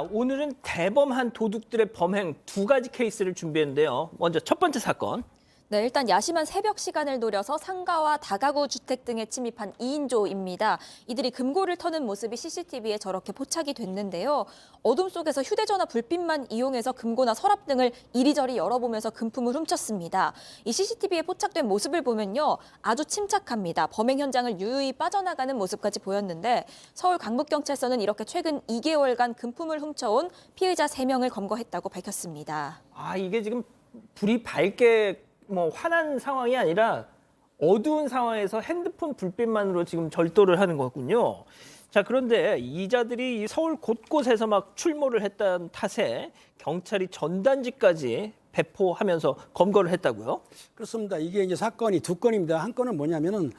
오늘은 대범한 도둑들의 범행 두 가지 케이스를 준비했는데요. 먼저 첫 번째 사건. 네, 일단 야심한 새벽 시간을 노려서 상가와 다가구 주택 등에 침입한 2인조입니다. 이들이 금고를 터는 모습이 CCTV에 저렇게 포착이 됐는데요. 어둠 속에서 휴대전화 불빛만 이용해서 금고나 서랍 등을 이리저리 열어보면서 금품을 훔쳤습니다. 이 CCTV에 포착된 모습을 보면요, 아주 침착합니다. 범행 현장을 유유히 빠져나가는 모습까지 보였는데 서울 강북경찰서는 이렇게 최근 2개월간 금품을 훔쳐온 피의자 3명을 검거했다고 밝혔습니다. 이게 지금 불이 밝게 환한 상황이 아니라 어두운 상황에서 핸드폰 불빛만으로 지금 절도를 하는 거군요. 자, 그런데 이자들이 이 서울 곳곳에서 막 출몰을 했다는 탓에 경찰이 전단지까지 배포하면서 검거를 했다고요? 그렇습니다. 이게 이제 사건이 두 건입니다. 한 건은 뭐냐면은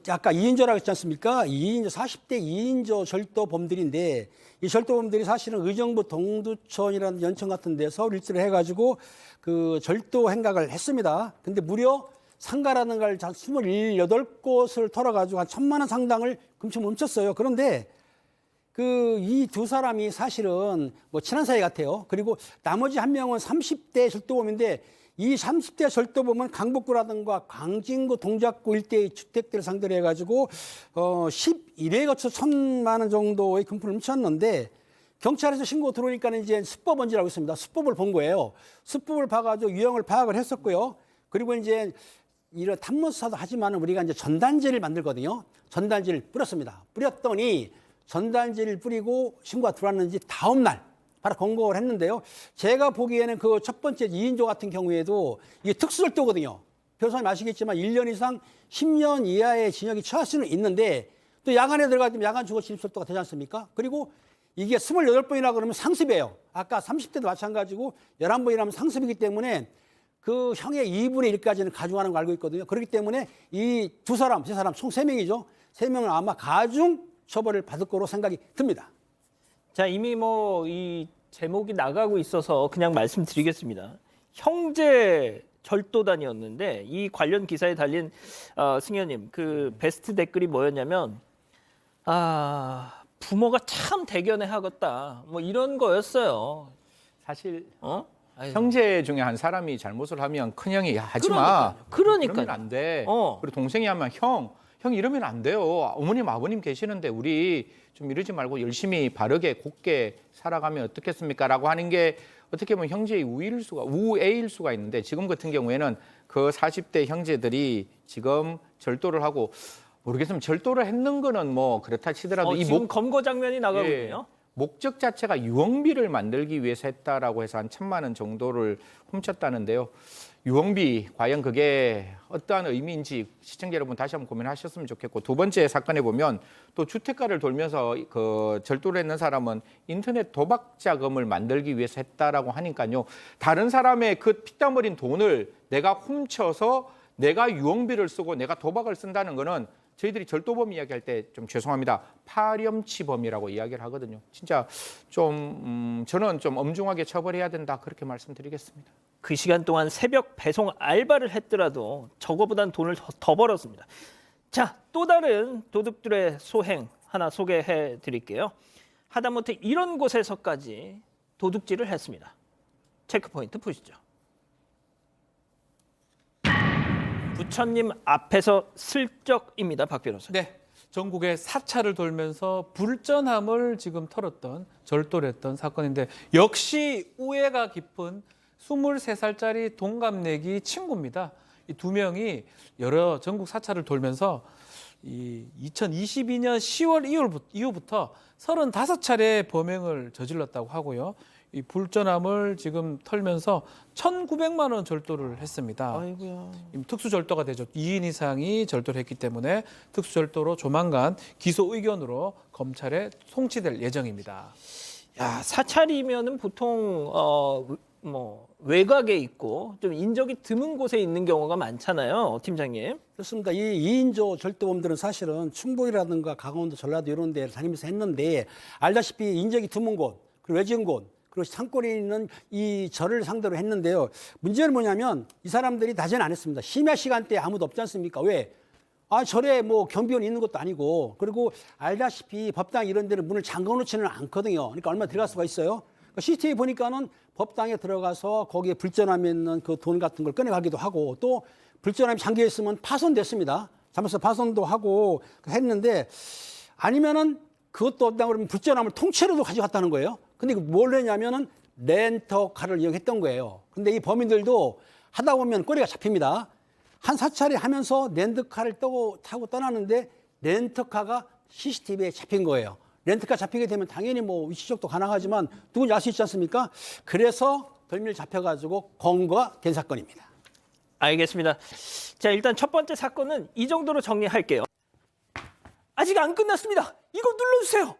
아까 2인조라고 했지 않습니까? 40대 2인조 절도범들인데 이 절도범들이 사실은 의정부 동두천이라는 연천 같은 데 서울 일지를 해가지고 그 절도 행각을 했습니다. 근데 무려 상가라는 걸 28곳을 털어가지고 한 1,000만 원 상당을 금품 훔쳤어요. 그런데 이 두 사람이 사실은 친한 사이 같아요. 그리고 나머지 한 명은 30대 절도범인데 이 30대 절도범은 강북구라든가 광진구, 동작구 일대의 주택들을 상대로 해가지고 11회에 거쳐 1,000만 원 정도의 금품을 훔쳤는데 경찰에서 신고 들어오니까 이제 수법원지라고 있습니다. 수법을 본 거예요. 수법을 봐가지고 유형을 파악을 했었고요. 그리고 이제 이런 탐문수사도 하지만 우리가 이제 전단지를 만들거든요. 전단지를 뿌렸습니다. 뿌렸더니 전단지를 뿌리고 신고가 들어왔는지 다음 날 바로 검거를 했는데요. 제가 보기에는 그 첫 번째 2인조 같은 경우에도 이게 특수절도거든요. 변호사님 아시겠지만 1년 이상 10년 이하의 징역이 처할 수는 있는데 또 야간에 들어가면 야간 주거 침입절도가 되지 않습니까? 그리고 이게 28번이나 그러면 상습이에요. 아까 30대도 마찬가지고 11번이라면 상습이기 때문에 그 형의 2분의 1까지는 가중하는 걸 알고 있거든요. 그렇기 때문에 이 두 사람, 세 사람 총 3명이죠. 3명은 아마 가중 처벌을 받을 거로 생각이 듭니다. 자, 이미 이 제목이 나가고 있어서 그냥 말씀드리겠습니다. 형제 절도단이었는데 이 관련 기사에 달린 승현님 그 베스트 댓글이 뭐였냐면 부모가 참 대견해 하겠다 이런 거였어요. 사실 아이고. 형제 중에 한 사람이 잘못을 하면 큰형이 야 하지 마. 그러니까요. 이러면 안 돼. 어. 그리고 동생이 하면 형 이러면 안 돼요. 어머님 아버님 계시는데 우리 좀 이러지 말고 열심히 바르게 곱게 살아가면 어떻겠습니까? 라고 하는 게 어떻게 보면 형제의 우애일 수가 있는데 지금 같은 경우에는 그 40대 형제들이 지금 절도를 하고 모르겠으면 절도를 했는 거는 그렇다 치더라도 지금 검거 장면이 나가고 있네요. 목적 자체가 유흥비를 만들기 위해서 했다라고 해서 한 1,000만 원 정도를 훔쳤다는데요. 유흥비 과연 그게 어떠한 의미인지 시청자 여러분 다시 한번 고민하셨으면 좋겠고 두 번째 사건에 보면 또 주택가를 돌면서 그 절도를 했는 사람은 인터넷 도박 자금을 만들기 위해서 했다라고 하니까요. 다른 사람의 그 피땀 흘린 돈을 내가 훔쳐서 내가 유흥비를 쓰고 내가 도박을 쓴다는 거는 저희들이 절도범 이야기할 때 좀 죄송합니다. 파렴치범이라고 이야기를 하거든요. 진짜 저는 좀 엄중하게 처벌해야 된다 그렇게 말씀드리겠습니다. 그 시간 동안 새벽 배송 알바를 했더라도 저거보단 돈을 더 벌었습니다. 자, 또 다른 도둑들의 소행 하나 소개해 드릴게요. 하다못해 이런 곳에서까지 도둑질을 했습니다. 체크포인트 보시죠. 부처님 앞에서 슬쩍입니다. 박 변호사. 네, 전국의 사찰을 돌면서 불전함을 지금 털었던 절도를 했던 사건인데 역시 우애가 깊은 23살짜리 동갑내기 친구입니다. 이 두 명이 여러 전국 사찰을 돌면서 2022년 10월 이후부터 35차례 범행을 저질렀다고 하고요. 이 불전함을 지금 털면서 1,900만 원 절도를 했습니다. 아이고야. 특수절도가 되죠. 2인 이상이 절도를 했기 때문에 특수절도로 조만간 기소 의견으로 검찰에 송치될 예정입니다. 야, 사찰이면은 보통 외곽에 있고 좀 인적이 드문 곳에 있는 경우가 많잖아요, 팀장님. 그렇습니다. 이 2인조 절도범들은 사실은 충북이라든가 강원도, 전라도 이런 데를 다니면서 했는데 알다시피 인적이 드문 곳, 그리고 외진 곳, 그리고 산골에 있는 이 절을 상대로 했는데요. 문제는 뭐냐면 이 사람들이 낮에는 안 했습니다. 심야 시간대에 아무도 없지 않습니까? 왜? 절에 뭐 경비원이 있는 것도 아니고, 그리고 알다시피 법당 이런 데는 문을 잠궈 놓지는 않거든요. 그러니까 얼마 들어갈 수가 있어요. CCTV 보니까는 법당에 들어가서 거기에 불전함이 있는 그 돈 같은 걸 꺼내가기도 하고, 또 불전함이 잠겨 있으면 파손됐습니다. 잘못해서 파손도 하고 했는데, 아니면은 그것도 없다 그러면 불전함을 통째로도 가져갔다는 거예요. 근데 뭘 했냐면은 렌터카를 이용했던 거예요. 근데 이 범인들도 하다 보면 꼬리가 잡힙니다. 한 사찰이 하면서 렌트카를 타고 떠나는데 렌터카가 CCTV에 잡힌 거예요. 렌트카 잡히게 되면 당연히 뭐 위치 추적도 가능하지만 누군지 알 수 있지 않습니까? 그래서 덜미를 잡혀가지고 검거가 된 사건입니다. 알겠습니다. 자, 일단 첫 번째 사건은 이 정도로 정리할게요. 아직 안 끝났습니다. 이거 눌러주세요.